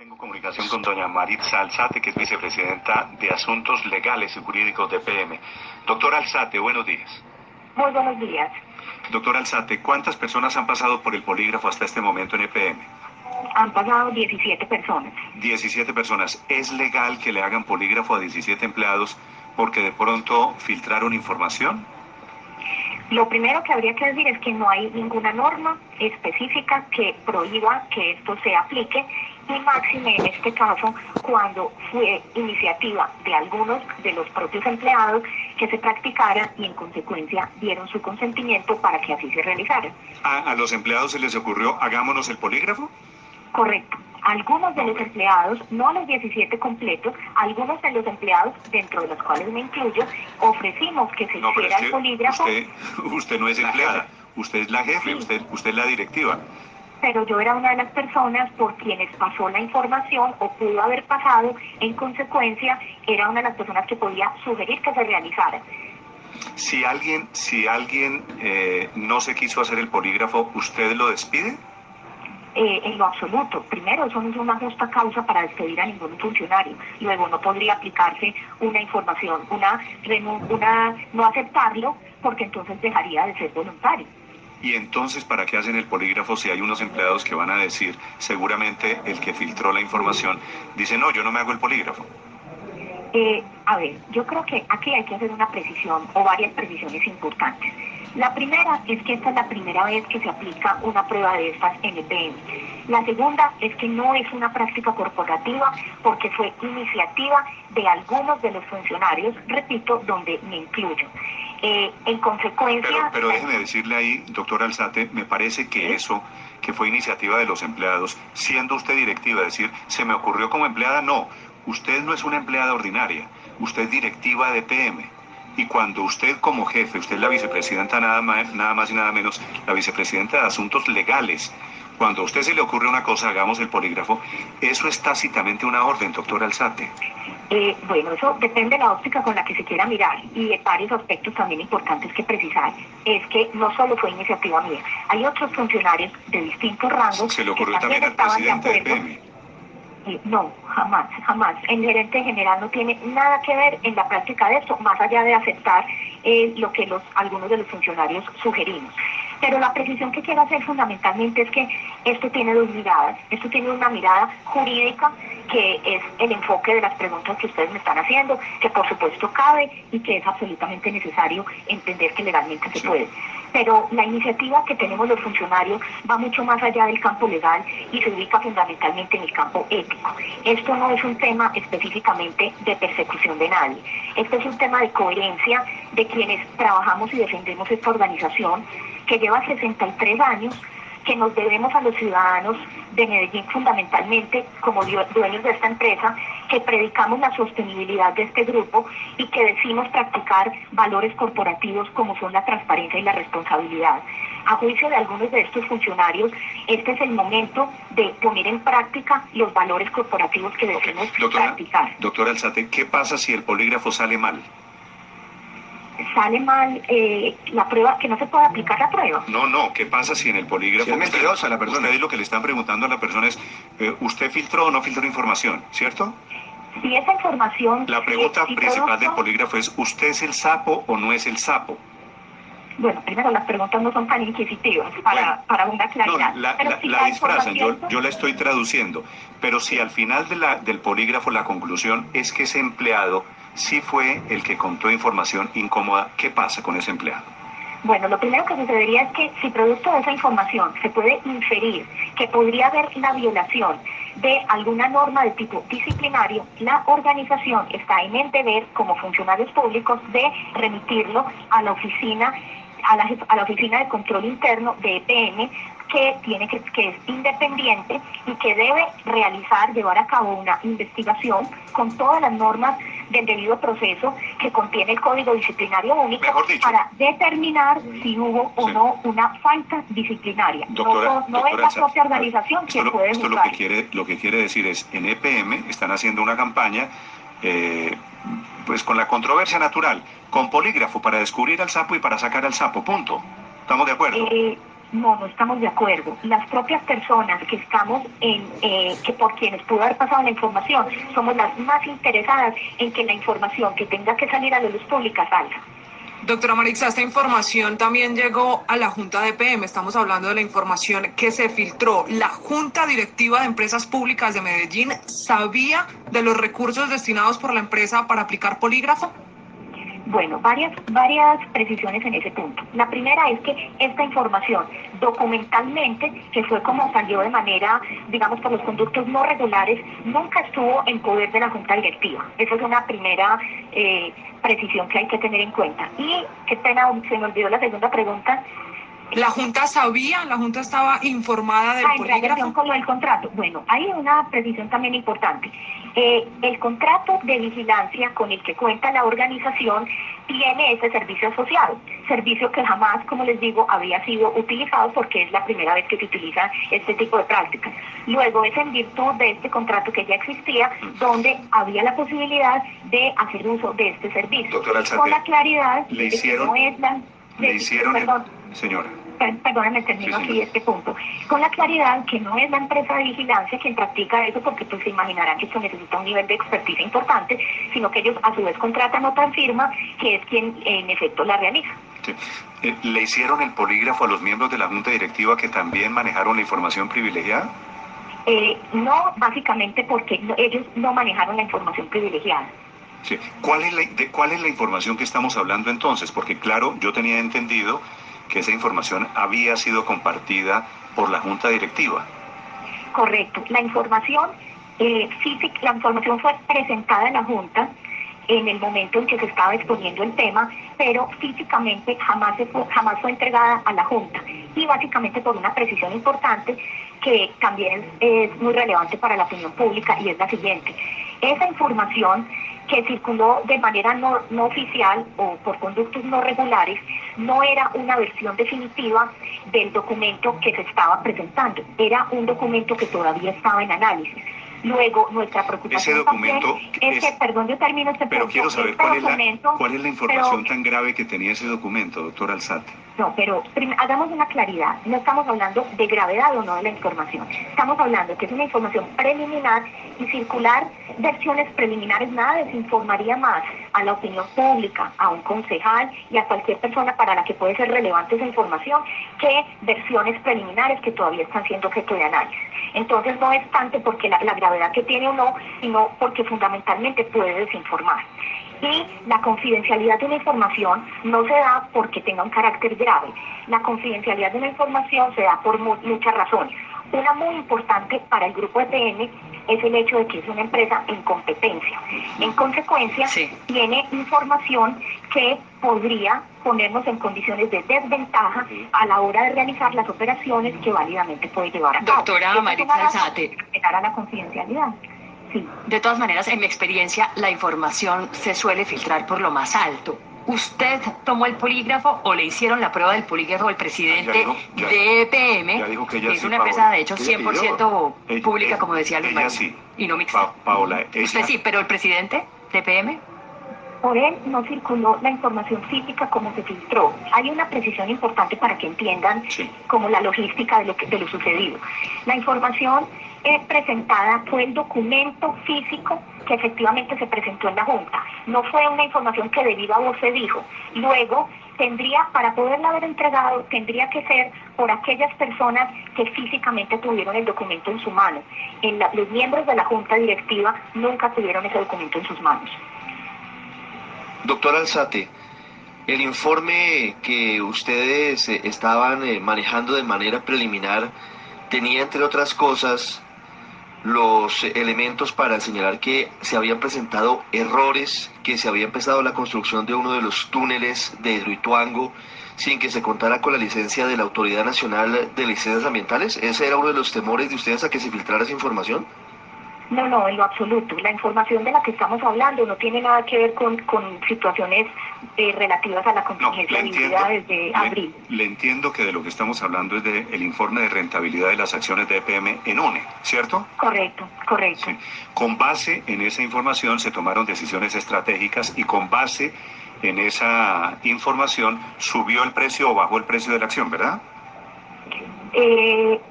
Tengo comunicación con doña Maritza Alzate, que es vicepresidenta de Asuntos Legales y Jurídicos de EPM. Doctora Alzate, buenos días. Muy buenos días. Doctora Alzate, ¿cuántas personas han pasado por el polígrafo hasta este momento en EPM? Han pasado 17 personas. 17 personas. ¿Es legal que le hagan polígrafo a 17 empleados porque de pronto filtraron información? Lo primero que habría que decir es que no hay ninguna norma específica que prohíba que esto se aplique, y máxime en este caso cuando fue iniciativa de algunos de los propios empleados que se practicara y en consecuencia dieron su consentimiento para que así se realizara. ¿A los empleados se les ocurrió hagámonos el polígrafo? Correcto. Algunos de los empleados, no los 17 completos, algunos de los empleados, dentro de los cuales me incluyo, ofrecimos que se hiciera el polígrafo. Usted no es empleada, usted es la jefe, sí. usted es la directiva. Pero yo era una de las personas por quienes pasó la información o pudo haber pasado, en consecuencia, era una de las personas que podía sugerir que se realizara. Si alguien no se quiso hacer el polígrafo, ¿usted lo despide? En lo absoluto. Primero, eso no es una justa causa para despedir a ningún funcionario. Luego, no podría aplicarse una información, no aceptarlo, porque entonces dejaría de ser voluntario. Y entonces, ¿para qué hacen el polígrafo si hay unos empleados que van a decir, seguramente el que filtró la información, dice, no, yo no me hago el polígrafo? A ver, yo creo que aquí hay que hacer una precisión o varias precisiones importantes. La primera es que esta es la primera vez que se aplica una prueba de estas en EPM. La segunda es que no es una práctica corporativa porque fue iniciativa de algunos de los funcionarios, repito, donde me incluyo. En consecuencia... Pero déjeme decirle ahí, doctora Alzate, me parece que ¿sí? Eso, que fue iniciativa de los empleados, siendo usted directiva, decir, ¿se me ocurrió como empleada? No, usted no es una empleada ordinaria, usted es directiva de EPM. Y cuando usted como jefe, usted es la vicepresidenta nada más y nada menos, la vicepresidenta de Asuntos Legales, cuando a usted se le ocurre una cosa, hagamos el polígrafo, eso es tácitamente una orden, doctora Alzate. Bueno, eso depende de la óptica con la que se quiera mirar, y de varios aspectos también importantes que precisar. Es que no solo fue iniciativa mía, hay otros funcionarios de distintos rangos ¿se le ocurrió que también al presidente de EPM? No, jamás. El gerente general no tiene nada que ver en la práctica de esto, más allá de aceptar lo que algunos de los funcionarios sugerimos. Pero la precisión que quiero hacer fundamentalmente es que esto tiene dos miradas. Esto tiene una mirada jurídica, que es el enfoque de las preguntas que ustedes me están haciendo, que por supuesto cabe y que es absolutamente necesario entender que legalmente se puede. Pero la iniciativa que tenemos los funcionarios va mucho más allá del campo legal y se ubica fundamentalmente en el campo ético. Esto no es un tema específicamente de persecución de nadie. Esto es un tema de coherencia de quienes trabajamos y defendemos esta organización que lleva 63 años, que nos debemos a los ciudadanos de Medellín fundamentalmente como dueños de esta empresa, que predicamos la sostenibilidad de este grupo y que decimos practicar valores corporativos como son la transparencia y la responsabilidad. A juicio de algunos de estos funcionarios, este es el momento de poner en práctica los valores corporativos que decimos practicar. Doctora Alzate, ¿qué pasa si el polígrafo sale mal? Sale mal la prueba, que no se puede aplicar la prueba. No, ¿qué pasa si en el polígrafo... Si es mentirosa la persona. Usted lo que le están preguntando a la persona es, ¿usted filtró o no filtró información, cierto? Si esa información... La pregunta principal del polígrafo es, ¿usted es el sapo o no es el sapo? Bueno, primero las preguntas no son tan inquisitivas para una claridad. No, la disfrazan, yo la estoy traduciendo. Pero si al final del polígrafo la conclusión es que ese empleado sí fue el que contó información incómoda, ¿qué pasa con ese empleado? Bueno, lo primero que sucedería es que si producto de esa información se puede inferir que podría haber la violación de alguna norma de tipo disciplinario, la organización está en el deber, como funcionarios públicos, de remitirlo a la oficina de control interno de EPM, que es independiente y que debe llevar a cabo una investigación con todas las normas del debido proceso que contiene el Código Disciplinario Único para determinar si hubo o no una falta disciplinaria. Doctora, no es la propia organización quien puede juzgar. Lo que quiere decir es, en EPM están haciendo una campaña pues con la controversia natural, con polígrafo para descubrir al sapo y para sacar al sapo, punto. ¿Estamos de acuerdo? No, no estamos de acuerdo. Las propias personas que estamos que por quienes pudo haber pasado la información, somos las más interesadas en que la información que tenga que salir a la luz pública salga. Doctora Marixa, esta información también llegó a la Junta de EPM. Estamos hablando de la información que se filtró. ¿La Junta Directiva de Empresas Públicas de Medellín sabía de los recursos destinados por la empresa para aplicar polígrafo? Bueno, varias precisiones en ese punto. La primera es que esta información documentalmente, que fue como salió de manera, digamos, por los conductos no regulares, nunca estuvo en poder de la Junta Directiva. Esa es una primera precisión que hay que tener en cuenta. Y qué pena, se me olvidó la segunda pregunta. ¿La Junta sabía? ¿La Junta estaba informada del polígrafo? En relación con lo del contrato. Bueno, hay una precisión también importante. El contrato de vigilancia con el que cuenta la organización tiene ese servicio asociado, servicio que jamás, como les digo, había sido utilizado porque es la primera vez que se utiliza este tipo de prácticas. Luego es en virtud de este contrato que ya existía, donde había la posibilidad de hacer uso de este servicio. Doctora Alzate, con la claridad le hicieron, de que no es señora. Perdóname, termino Sí, aquí este punto. Con la claridad que no es la empresa de vigilancia quien practica eso, porque pues se imaginarán que esto necesita un nivel de experticia importante, sino que ellos a su vez contratan otra firma que es quien en efecto la realiza. Sí. ¿Le hicieron el polígrafo a los miembros de la Junta Directiva que también manejaron la información privilegiada? No, básicamente porque ellos no manejaron la información privilegiada. Sí. ¿Cuál es la información que estamos hablando entonces? Porque claro, yo tenía entendido que esa información había sido compartida por la Junta Directiva. Correcto. La información la información fue presentada en la Junta en el momento en que se estaba exponiendo el tema, pero físicamente jamás fue entregada a la Junta. Y básicamente por una precisión importante que también es muy relevante para la opinión pública, y es la siguiente. Esa información que circuló de manera no oficial o por conductos no regulares, no era una versión definitiva del documento que se estaba presentando, era un documento que todavía estaba en análisis. Luego, nuestra preocupación ese documento es que, perdón, yo termino este pero punto. Quiero saber cuál es la información tan grave que tenía ese documento, doctor Alzate. No, pero hagamos una claridad. No estamos hablando de gravedad o no de la información. Estamos hablando que es una información preliminar, y circular versiones preliminares nada desinformaría más a la opinión pública, a un concejal y a cualquier persona para la que puede ser relevante esa información, que versiones preliminares que todavía están siendo objeto de análisis. Entonces no es tanto porque la gravedad que tiene o no, sino porque fundamentalmente puede desinformar. Y la confidencialidad de una información no se da porque tenga un carácter grave. La confidencialidad de una información se da por muchas razones. Una muy importante para el grupo EPM es el hecho de que es una empresa en competencia. En consecuencia, tiene información que podría ponernos en condiciones de desventaja a la hora de realizar las operaciones que válidamente puede llevar a cabo. Doctora Marixa Alzate, a la confidencialidad. Sí. De todas maneras, en mi experiencia, la información se suele filtrar por lo más alto. ¿Usted tomó el polígrafo o le hicieron la prueba del polígrafo al presidente de EPM, que es una empresa, de hecho, 100% pública, como decía Luis María, sí. Y no mixta? Paola, ¿Usted sí, pero el presidente de EPM? Por él no circuló la información física como se filtró. Hay una precisión importante para que entiendan como la logística de lo sucedido. La información presentada fue el documento físico que efectivamente se presentó en la Junta. No fue una información que de viva voz se dijo. Luego, para poderla haber entregado, tendría que ser por aquellas personas que físicamente tuvieron el documento en su mano. Los miembros de la Junta Directiva nunca tuvieron ese documento en sus manos. Doctor Alzate, el informe que ustedes estaban manejando de manera preliminar tenía, entre otras cosas, los elementos para señalar que se habían presentado errores, que se había empezado la construcción de uno de los túneles de Hidroituango sin que se contara con la licencia de la Autoridad Nacional de Licencias Ambientales. ¿Ese era uno de los temores de ustedes a que se filtrara esa información? No, en lo absoluto. La información de la que estamos hablando no tiene nada que ver con situaciones relativas a la contingencia vivida desde abril. Le entiendo que de lo que estamos hablando es del informe de rentabilidad de las acciones de EPM en UNE, ¿cierto? Correcto. Sí. Con base en esa información se tomaron decisiones estratégicas y con base en esa información subió el precio o bajó el precio de la acción, ¿verdad?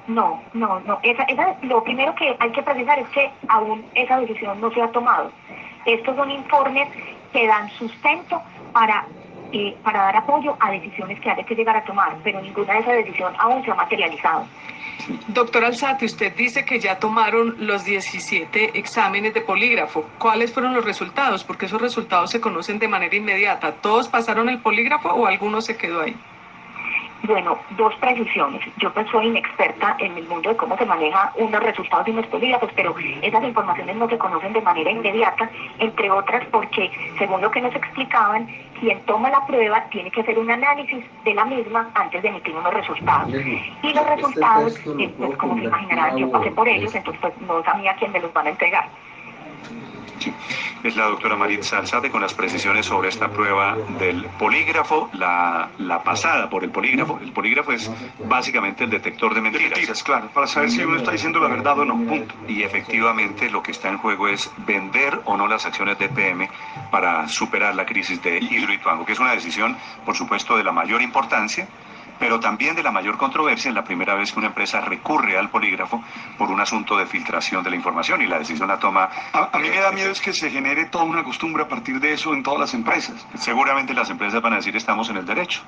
No. Lo primero que hay que precisar es que aún esa decisión no se ha tomado. Estos son informes que dan sustento para dar apoyo a decisiones que haya que llegar a tomar, pero ninguna de esas decisiones aún se ha materializado. Doctor Alzate, usted dice que ya tomaron los 17 exámenes de polígrafo. ¿Cuáles fueron los resultados? Porque esos resultados se conocen de manera inmediata. ¿Todos pasaron el polígrafo o alguno se quedó ahí? Bueno, dos precisiones. Yo pues soy inexperta en el mundo de cómo se maneja unos resultados de unos polígrafos, pero esas informaciones no se conocen de manera inmediata, entre otras porque, según lo que nos explicaban, quien toma la prueba tiene que hacer un análisis de la misma antes de emitir unos resultados. Y los resultados, pues como se imaginarán, yo pasé por ellos, entonces pues no sabía quién me los van a entregar. Sí. Es la doctora Maritza Alzate con las precisiones sobre esta prueba del polígrafo, la pasada por el polígrafo. El polígrafo es básicamente el detector de mentiras. De mentiras, claro, para saber si uno está diciendo la verdad o no, punto. Y efectivamente lo que está en juego es vender o no las acciones de EPM para superar la crisis de Hidroituango, que es una decisión, por supuesto, de la mayor importancia, pero también de la mayor controversia. Es la primera vez que una empresa recurre al polígrafo por un asunto de filtración de la información y la decisión la toma... A mí me da miedo es que se genere toda una costumbre a partir de eso en todas las empresas. Seguramente las empresas van a decir estamos en el derecho.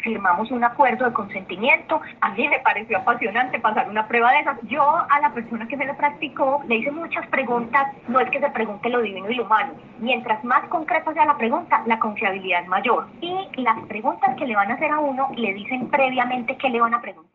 Firmamos un acuerdo de consentimiento. A mí me pareció apasionante pasar una prueba de esas. Yo a la persona que me lo practicó le hice muchas preguntas. No es que se pregunte lo divino y lo humano. Mientras más concreta sea la pregunta, la confiabilidad es mayor. Y las preguntas que le van a hacer a uno le dicen previamente qué le van a preguntar.